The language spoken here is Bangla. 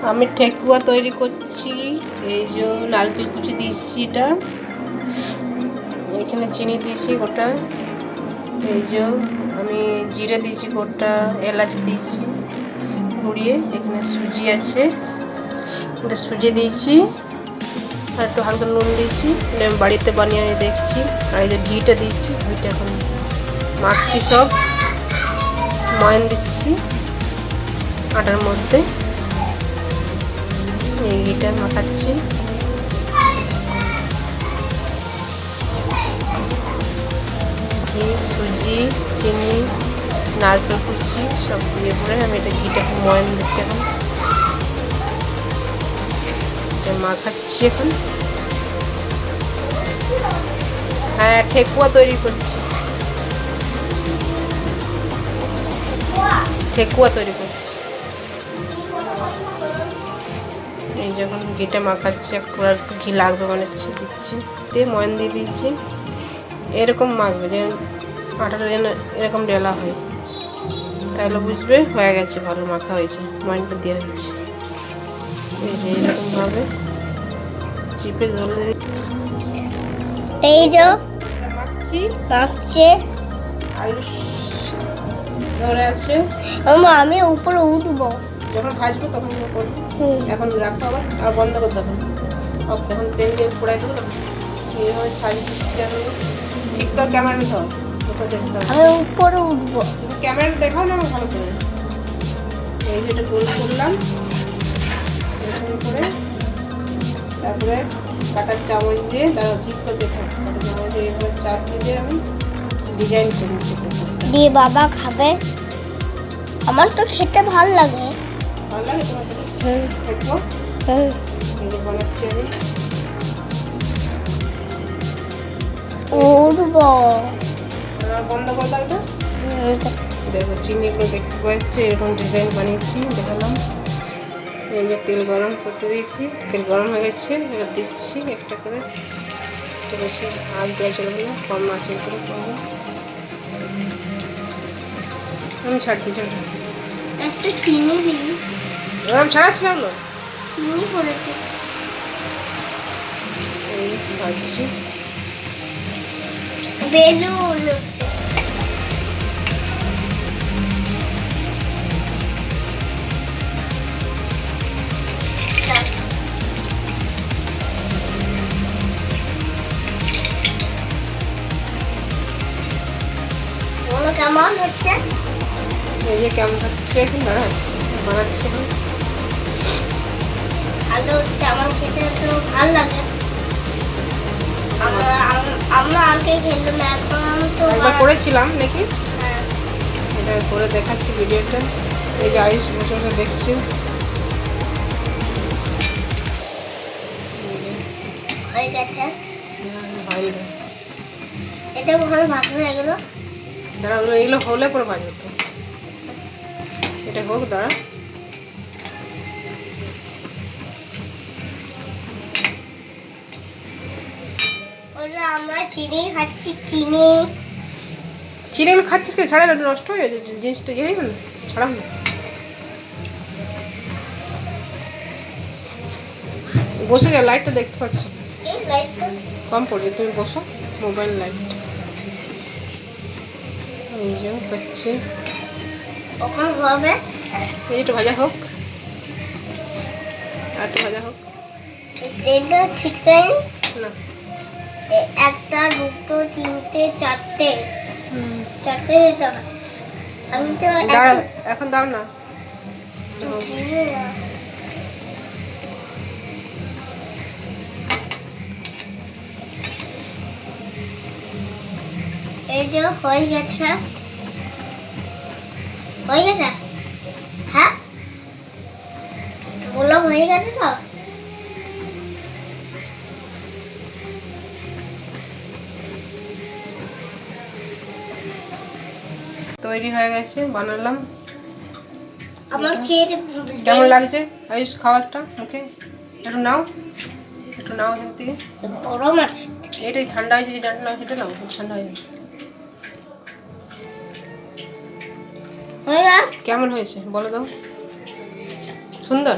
আমি ঠেকুয়া তৈরি করছি। এই যে নারকেল কুচি দিয়েছি, এটা এখানে চিনি দিয়েছি গোটা, এই যে আমি জিরে দিয়েছি গোটা, এলাচ দিয়েছি গুঁড়িয়ে, এখানে সুজি আছে, এটা সুজি দিয়েছি আর একটু হালকা নুন দিয়েছি, আমি বাড়িতে বানিয়ে দেখছি। আর এই যে ঘিটা দিয়েছি, ঘিটা এখন মাখছি, সব ময়ান দিচ্ছি আটার মধ্যে, এই ঘিটা মাখাচ্ছি। ঘি, সুজি, চিনি, নারকেল কুচি সব দিয়ে পরে আমি এটা ঘিটা ময়ান দিচ্ছি, এখন এটা মাখাচ্ছি এখন। হ্যাঁ, ঠেকুয়া তৈরি করছি, ঠেকুয়া তৈরি করছি। এই যখন ঘিটা মাখাচ্ছি, একটু আর একটু ঘি লাগবে বানাচ্ছি, দিচ্ছি, দিয়ে ময়ান দিয়ে দিচ্ছি। এরকম মাখবে যে আটাটা যেন এরকম ডেলা হয়, তাহলে বুঝবে হয়ে গেছে, ভালো মাখা হয়েছে, ময়ানটা দেওয়া হয়েছে। এই যে এরকমভাবে চিপে ধরে এই যে মাখছি, মাখছে আলু ধরে আছে। আমি উপরে উঠবো, যখন ভাজবো তখন করবো। এখন রাখো আবার, আর বন্ধ করে দেবো, এখন তেল দিয়ে পোড়াই দেবো। এইভাবে ছাড়িয়ে দিচ্ছি আমি। ঠিক তোর ক্যামেরা নিতে হবে, দেখতে হবে। আমি উপরে উঠবো, ক্যামেরা দেখাও না ভালো করে। এই যেটা গোল করলাম এরকম করে, তারপরে কাটার চামচ দিয়ে, তারা ঠিক করে দেখো, কাটার চামচ দিয়ে এইভাবে চাপ দিয়ে আমি ডিজাইন করে নিচ্ছি। দিয়ে বাবা খাবে, আমার তো খেতে ভালো লাগে। ভালো লাগে তোমার? দেখো এই যে বানাচ্ছি আমি। উঠবো, বন্ধ করে দাও। দেখো চিনিগুলো দেখতে পাচ্ছি, এরকম ডিজাইন বানিয়েছি, দেখালাম। এই যে তেল গরম করতে দিয়েছি, তেল গরম হয়ে গেছে, এবার দিচ্ছি একটা করে। বেশি আগ দেওয়া চলবে না, কম আঁচে করে করবো। আমি ছাড়ছি, ছাড়ছি, একটা চিনি দিই, আমি ছাড়াচ্ছিলাম না, চিনি পড়েছে। এই ভাজছি। বেলুন কেমন হচ্ছে? এই যে কেমন হচ্ছে এখন, দাঁড়া বানাচ্ছি এখন। ভালো হচ্ছে, আমার খেতে তো ভালো লাগে। আমরা আগে খেলাম, এখন তো একবার করেছিলাম নাকি, হ্যাঁ। এটা করে দেখাচ্ছি ভিডিওটা। এই যে আয়ুষ বসে বসে দেখছি। হয়ে গেছে, ভালো, এটা ঘরে ভাত হয়ে গেল। দাঁড়া, এগুলো হলে পরে ভাজবো তো, এটা হোক, দাঁড়া। ওরা আমরা চিনি খাচ্ছি, চিনি চিনিগুলো খাচ্ছিস কে? ছাড়া নষ্ট হয়ে যাবে জিনিসটা, ইয়ে হয়ে গেল, ছাড়াম না। বসে যাও, লাইটটা দেখতে পাচ্ছি এই লাইটটা কম পড়বে, তুমি বসো। মোবাইল লাইট এই যে হচ্ছে, কখন হবে? এই একটু ভাজা হোক, আর একটু ভাজা হোক। এটা ছিটকায়নি না, একটা, দুটো, তিনটে, চারটে, চারটে টাকা। আমি তো দাঁড়া, এখন দাও না। এই যে হয়ে গেছে, হয়ে গেছে, হ্যাঁ বলো হয়ে গেছে সব। তৈরি হয়ে গেছে, বানালাম। আমার খেয়ে কেমন লাগছে আয়ুষ, খাবারটা মুখে একটু নাও, একটু নাও এখান থেকে। গরম আছে, এটাই ঠান্ডা হয়েছে, যে জানটা নাও সেটা নাও, ঠান্ডা হয়ে যাবে। কেমন হয়েছে বলো দাও, সুন্দর।